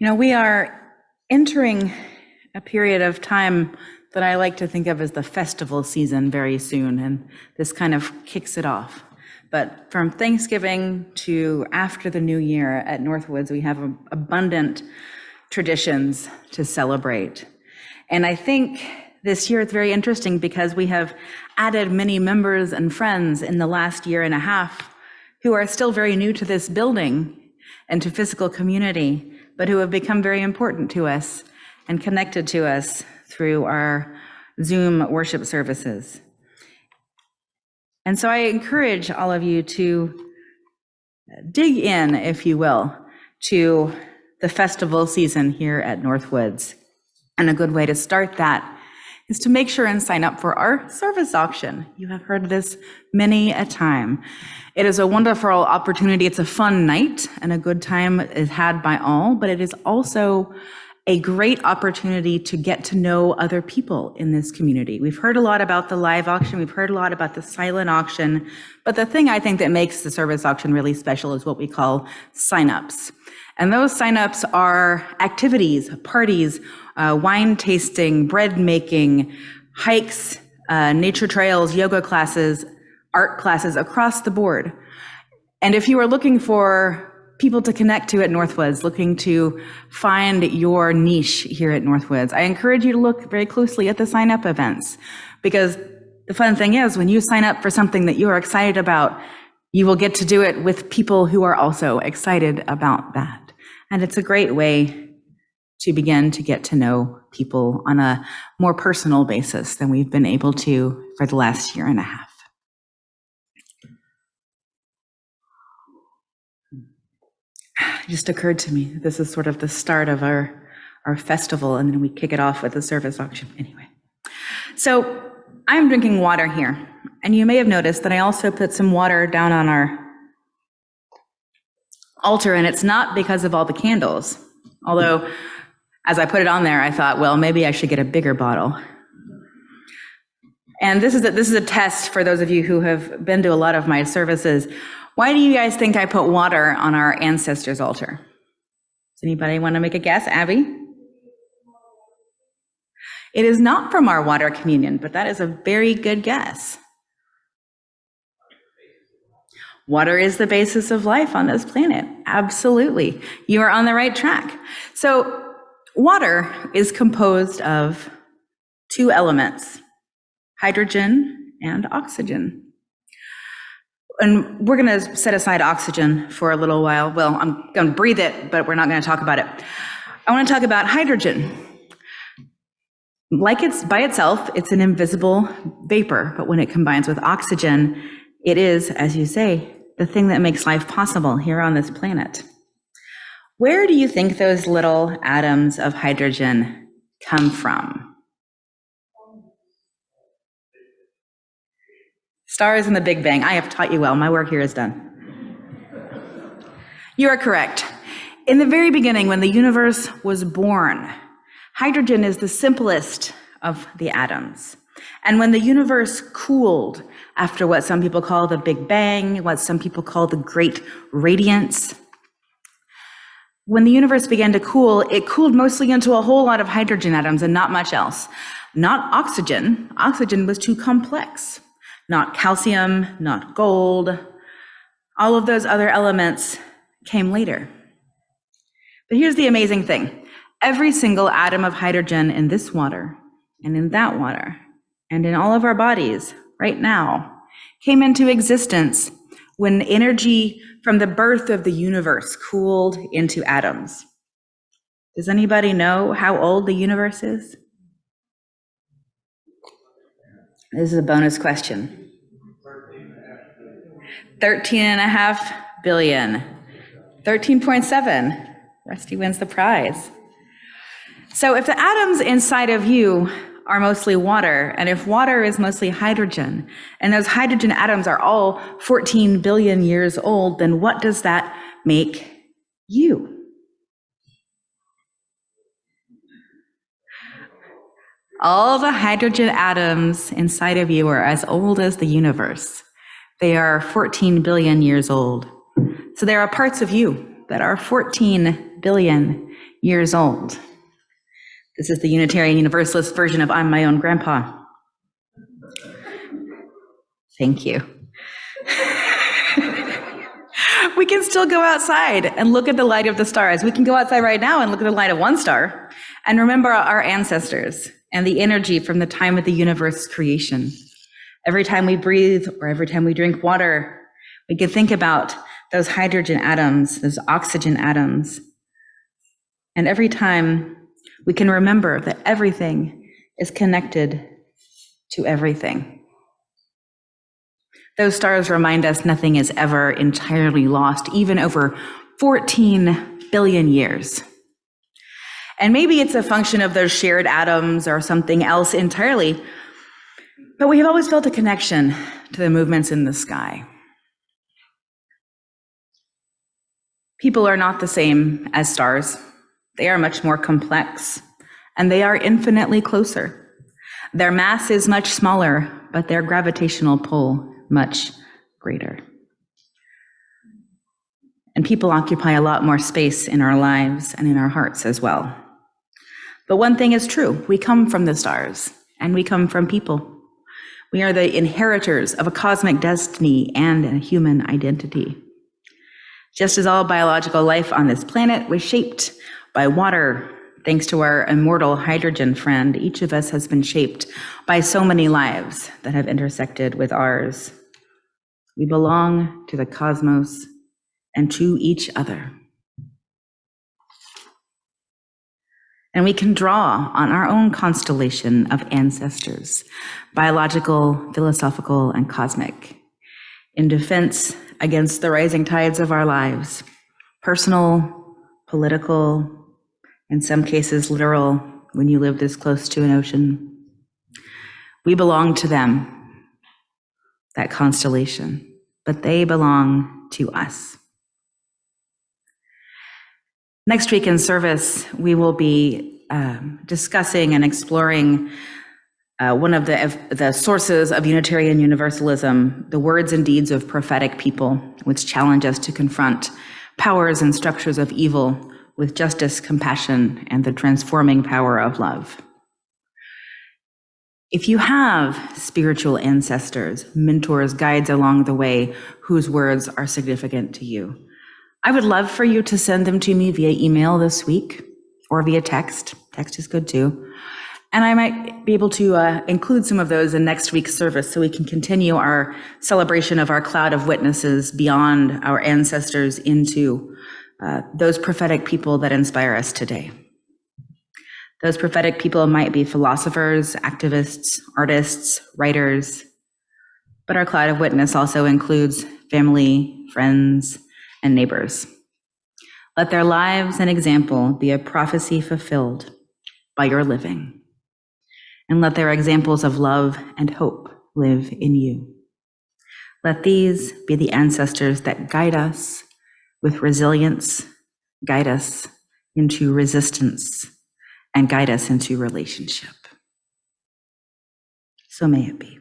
We are entering a period of time that I like to think of as the festival season very soon, and this kind of kicks it off. But from Thanksgiving to after the new year at Northwoods, we have abundant traditions to celebrate. And I think this year it's very interesting because we have added many members and friends in the last year and a half who are still very new to this building and to physical community, but who have become very important to us and connected to us through our Zoom worship services. And so I encourage all of you to dig in, if you will, to the festival season here at Northwoods. And a good way to start that is to make sure and sign up for our service auction. You have heard this many a time. It is a wonderful opportunity. It's a fun night and a good time is had by all, but it is also a great opportunity to get to know other people in this community. We've heard a lot about the live auction. We've heard a lot about the silent auction, but the thing I think that makes the service auction really special is what we call signups. And those signups are activities, parties, wine tasting, bread making, hikes, nature trails, yoga classes, art classes across the board. And if you are looking for people to connect to at Northwoods, looking to find your niche here at Northwoods, I encourage you to look very closely at the sign up events, because the fun thing is when you sign up for something that you are excited about, you will get to do it with people who are also excited about that. And it's a great way to begin to get to know people on a more personal basis than we've been able to for the last year and a half. It just occurred to me, this is sort of the start of our festival, and then we kick it off with the service auction anyway. So I'm drinking water here, and you may have noticed that I also put some water down on our altar, and it's not because of all the candles, although as I put it on there, I thought, well, maybe I should get a bigger bottle. And this is a test for those of you who have been to a lot of my services. Why do you guys think I put water on our ancestors' altar? Does anybody want to make a guess? Abby? It is not from our water communion, but that is a very good guess. Water is the basis of life on this planet. Absolutely. You are on the right track. So water is composed of two elements, hydrogen and oxygen. And we're going to set aside oxygen for a little while. Well, I'm going to breathe it, but we're not going to talk about it. I want to talk about hydrogen. Like it's by itself, it's an invisible vapor, but when it combines with oxygen, it is, as you say, the thing that makes life possible here on this planet. Where do you think those little atoms of hydrogen come from? Stars in the Big Bang. I have taught you well. My work here is done. You are correct. In the very beginning, when the universe was born, hydrogen is the simplest of the atoms. And when the universe cooled after what some people call the Big Bang, what some people call the Great Radiance, when the universe began to cool, it cooled mostly into a whole lot of hydrogen atoms and not much else. Not oxygen. Oxygen was too complex. Not calcium, not gold. All of those other elements came later. But here's the amazing thing. Every single atom of hydrogen in this water and in that water and in all of our bodies right now came into existence when energy from the birth of the universe cooled into atoms. Does anybody know how old the universe is? This is a bonus question. 13.5 billion. 13.7. Rusty wins the prize. So if the atoms inside of you are mostly water, and if water is mostly hydrogen, and those hydrogen atoms are all 14 billion years old, then what does that make you? All the hydrogen atoms inside of you are as old as the universe. They are 14 billion years old. So there are parts of you that are 14 billion years old. This is the Unitarian Universalist version of I'm my own grandpa. Thank you. We can still go outside and look at the light of the stars. We can go outside right now and look at the light of one star and remember our ancestors and the energy from the time of the universe creation. Every time we breathe or every time we drink water, we can think about those hydrogen atoms, those oxygen atoms. And every time we can remember that everything is connected to everything. Those stars remind us nothing is ever entirely lost, even over 14 billion years. And maybe it's a function of those shared atoms or something else entirely, but we have always felt a connection to the movements in the sky. People are not the same as stars. They are much more complex, and they are infinitely closer. Their mass is much smaller, but their gravitational pull much greater. And people occupy a lot more space in our lives and in our hearts as well. But one thing is true, we come from the stars, and we come from people. We are the inheritors of a cosmic destiny and a human identity. Just as all biological life on this planet was shaped by water, thanks to our immortal hydrogen friend, each of us has been shaped by so many lives that have intersected with ours. We belong to the cosmos and to each other. And we can draw on our own constellation of ancestors, biological, philosophical, and cosmic, in defense against the rising tides of our lives, personal, political, in some cases literal, when you live this close to an ocean. We belong to them, that constellation, but they belong to us. Next week in service, we will be discussing and exploring one of the sources of Unitarian Universalism, the words and deeds of prophetic people, which challenge us to confront powers and structures of evil with justice, compassion, and the transforming power of love. If you have spiritual ancestors, mentors, guides along the way whose words are significant to you, I would love for you to send them to me via email this week or via text. Text is good too. And I might be able to include some of those in next week's service so we can continue our celebration of our cloud of witnesses beyond our ancestors into those prophetic people that inspire us today. Those prophetic people might be philosophers, activists, artists, writers, but our cloud of witness also includes family, friends, and neighbors. Let their lives and example be a prophecy fulfilled by your living, and let their examples of love and hope live in you. Let these be the ancestors that guide us with resilience, guide us into resistance, and guide us into relationship. So may it be.